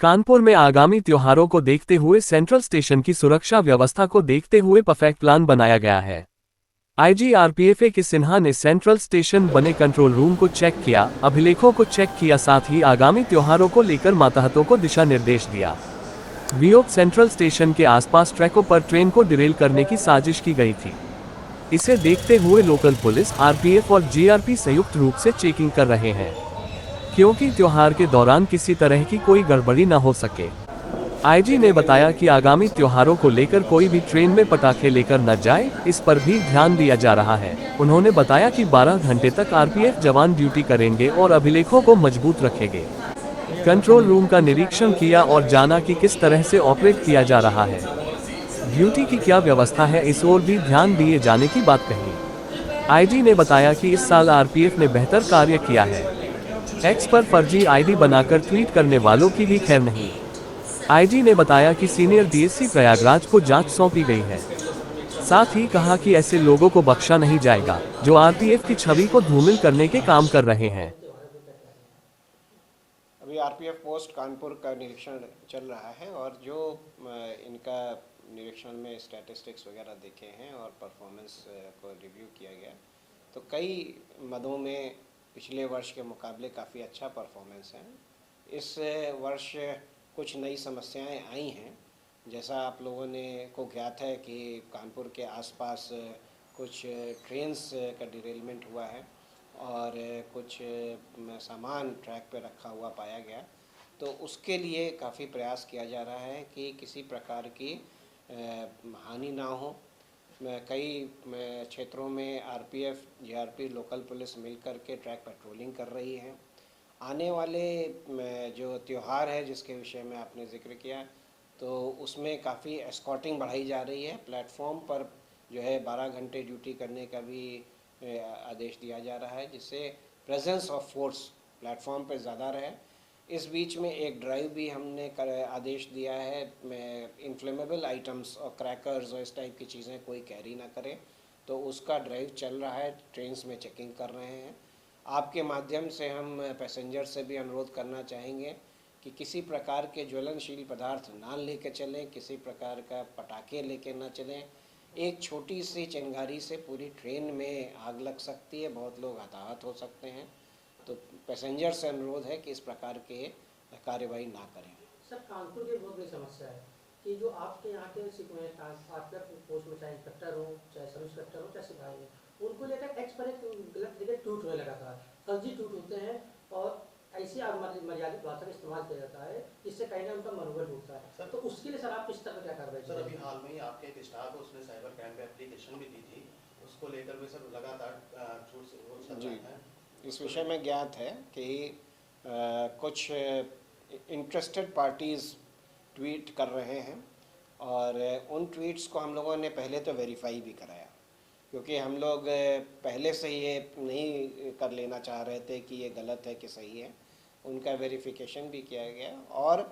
कानपुर में आगामी त्योहारों को देखते हुए सेंट्रल स्टेशन की सुरक्षा व्यवस्था को देखते हुए परफेक्ट प्लान बनाया गया है। आईजी आरपीएफ के सिन्हा ने सेंट्रल स्टेशन बने कंट्रोल रूम को चेक किया, अभिलेखों को चेक किया, साथ ही आगामी त्योहारों को लेकर मातहतों को दिशा निर्देश दिया। वियोग सेंट्रल स्टेशन के आसपास ट्रैकों पर ट्रेन को डिरेल करने की साजिश की गई थी। इसे देखते हुए लोकल पुलिस, आरपीएफ और जीआरपी संयुक्त रूप से चेकिंग कर रहे हैं, क्योंकि त्योहार के दौरान किसी तरह की कोई गड़बड़ी न हो सके। आईजी ने बताया कि आगामी त्योहारों को लेकर कोई भी ट्रेन में पटाखे लेकर न जाए, इस पर भी ध्यान दिया जा रहा है। उन्होंने बताया कि 12 घंटे तक आरपीएफ जवान ड्यूटी करेंगे और अभिलेखों को मजबूत रखेंगे। कंट्रोल रूम का निरीक्षण किया और जाना कि किस तरह से ऑपरेट किया जा रहा है, ड्यूटी की क्या व्यवस्था है, इस ओर भी ध्यान दिए जाने की बात कही। आईजी ने बताया कि इस साल आरपीएफ ने बेहतर कार्य किया है। एक्स पर फर्जी आईडी बनाकर ट्वीट करने वालों की भी खैर नहीं। आईजी ने बताया कि सीनियर डीएसपी प्रयागराज को जांच सौंपी गई है। साथ ही कहा कि ऐसे लोगों को बख्शा नहीं जाएगा जो आरपीएफ की छवि को धूमिल करने के काम कर रहे हैं। अभी आरपीएफ पोस्ट कानपुर का निरीक्षण चल रहा है और जो इनका निरीक्षण में स्टैटिस्टिक्स वगैरह देखे हैं और परफॉर्मेंस को रिव्यू किया गया, तो कई मदों में पिछले वर्ष के मुकाबले काफ़ी अच्छा परफॉर्मेंस है। इस वर्ष कुछ नई समस्याएं आई हैं। जैसा आप लोगों ने को ज्ञात है कि कानपुर के आसपास कुछ ट्रेन्स का डिरेलमेंट हुआ है और कुछ सामान ट्रैक पर रखा हुआ पाया गया, तो उसके लिए काफ़ी प्रयास किया जा रहा है कि किसी प्रकार की हानि ना हो। कई क्षेत्रों में आरपीएफ, जीआरपी, लोकल पुलिस मिलकर के ट्रैक पेट्रोलिंग कर रही है। आने वाले जो त्यौहार है जिसके विषय में आपने जिक्र किया, तो उसमें काफ़ी एस्कॉर्टिंग बढ़ाई जा रही है। प्लेटफॉर्म पर जो है 12 घंटे ड्यूटी करने का भी आदेश दिया जा रहा है, जिससे प्रेजेंस ऑफ फोर्स प्लेटफॉर्म पर ज़्यादा रहे। इस बीच में एक ड्राइव भी हमने आदेश दिया है, इन्फ्लेमेबल आइटम्स और क्रैकर्स और इस टाइप की चीज़ें कोई कैरी ना करें, तो उसका ड्राइव चल रहा है। ट्रेन्स में चेकिंग कर रहे हैं। आपके माध्यम से हम पैसेंजर से भी अनुरोध करना चाहेंगे कि किसी प्रकार के ज्वलनशील पदार्थ ना लेके चलें, किसी प्रकार का पटाखे लेके ना चलें। एक छोटी सी चिंगारी से पूरी ट्रेन में आग लग सकती है, बहुत लोग हताहत हो सकते हैं। तो पैसेंजर से अनुरोध है कि इस प्रकार के कार्यवाही ना करें। सर, कानपुर की बहुत बड़ी समस्या है कि जो आपके यहाँ के आपके पोस्ट में चाहे इंस्पेक्टर हो, चाहे सब इंस्पेक्टर हो, चाहे सिपाही हो, उनको लेकर एक्स पर एक गलत जगह ट्वीट होने लगा था, फर्जी ट्वीट होते हैं और ऐसी मर्यादित भाषा का इस्तेमाल किया जाता है जिससे कहीं ना उनका मनोबल टूटता है। सर, तो उसके लिए सर आप किस तरह क्या कार्रवाई? सर, अभी हाल में ही आपके एक स्टाफ है, उसने साइबर क्राइम पे एप्लीकेशन भी दी थी, उसको लेकर भी सर लगातार छूट से वो चल रहा है। इस विषय में ज्ञात है कि कुछ इंटरेस्टेड पार्टीज़ ट्वीट कर रहे हैं और उन ट्वीट्स को हम लोगों ने पहले तो वेरीफाई भी कराया, क्योंकि हम लोग पहले से ये नहीं कर लेना चाह रहे थे कि ये गलत है कि सही है। उनका वेरिफिकेशन भी किया गया और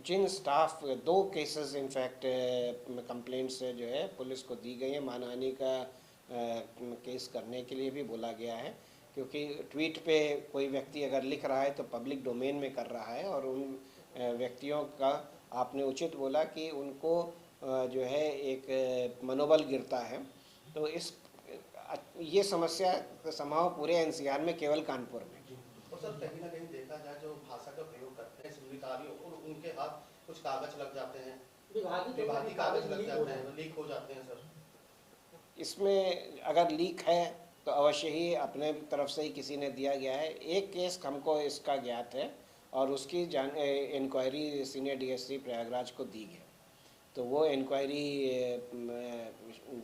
जिन स्टाफ 2 केसेस इनफैक्ट कंप्लेंट्स जो है पुलिस को दी गई है, मानहानि का केस करने के लिए भी बोला गया है, क्योंकि ट्वीट पे कोई व्यक्ति अगर लिख रहा है तो पब्लिक डोमेन में कर रहा है और उन व्यक्तियों का आपने उचित बोला कि उनको जो है एक मनोबल गिरता है। तो ये समस्या समाव पूरे एनसीआर में केवल कानपुर में। और सर, कहीं ना कहीं देखा जाए जो भाषा का प्रयोग करते हैं अधिकारियों और उनके हाथ कुछ कागज लग जाते हैं, विभागीय कागज लग जाते हैं, लीक हो जाते हैं। सर, इसमें अगर लीक है तो अवश्य ही अपने तरफ से ही किसी ने दिया गया है। एक केस हमको इसका ज्ञात है और उसकी इंक्वायरी सीनियर डीएसपी प्रयागराज को दी गई, तो वो इंक्वायरी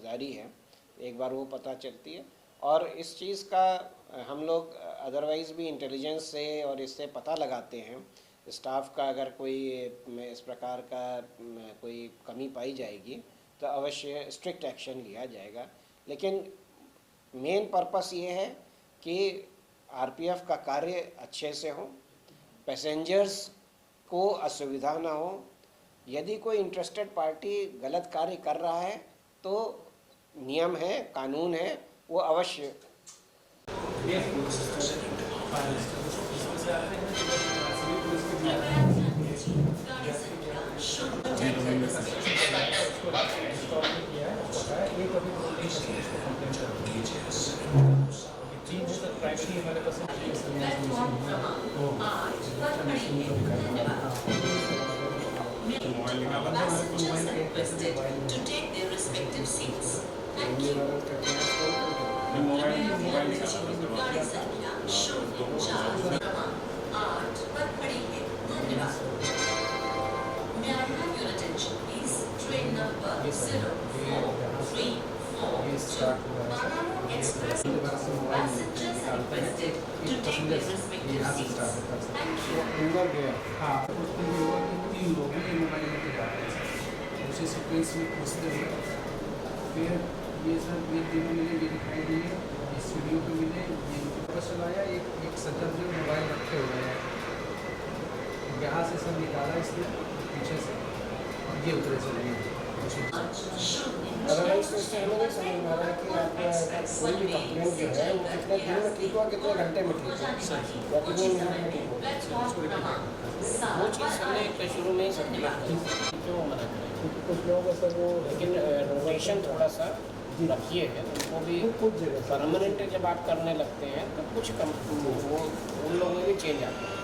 जारी है, एक बार वो पता चलती है। और इस चीज़ का हम लोग अदरवाइज़ भी इंटेलिजेंस से और इससे पता लगाते हैं। स्टाफ का अगर कोई इस प्रकार का कोई कमी पाई जाएगी तो अवश्य स्ट्रिक्ट एक्शन लिया जाएगा। लेकिन मेन पर्पस ये है कि आरपीएफ का कार्य अच्छे से हो, पैसेंजर्स को असुविधा ना हो। यदि कोई इंटरेस्टेड पार्टी गलत कार्य कर रहा है तो नियम है, कानून है, वो अवश्य requested to take their respective seats. Thank you. गाड़ी संख्या 04 8 पर खड़ी है। धन्यवाद। May I have your attention, please? Train number 0434 Bangalore Express. Passengers are requested to take their respective seats. Thank you. हाँ उसके लिए हुआ कि 3 लोग हैं, ये मोबाइल लेके जा रहे हैं उसी सीक्वेंस में पूछते हुए फिर ये सब ये तीनों मिले, ये दिखाई दिए, इस वीडियो पे मिले, ये पता चलाया एक सज्जन जो मोबाइल रखे हुए हैं, यहाँ से सब निकाला इसने पीछे से और ये उतरे चले गए। अदरवाइज तो इससे हमें नहीं समझ में आ रहा है कि आपका कोई भी कंप्लेंट जो है वो कितने दिन में ठीक हुआ, कितने घंटे में ठीक हुआ या कितने मिनट में ठीक हुआ। वो चीज़ हमने शुरू में ही समझी क्यों मना करें, क्योंकि कुछ लोग ऐसा वो लेकिन रोटेशन थोड़ा सा रखिए है उनको भी। कुछ जगह परमानेंट जब आप करने लगते हैं तो कुछ कम वो उन लोगों में भी चेंज आता है।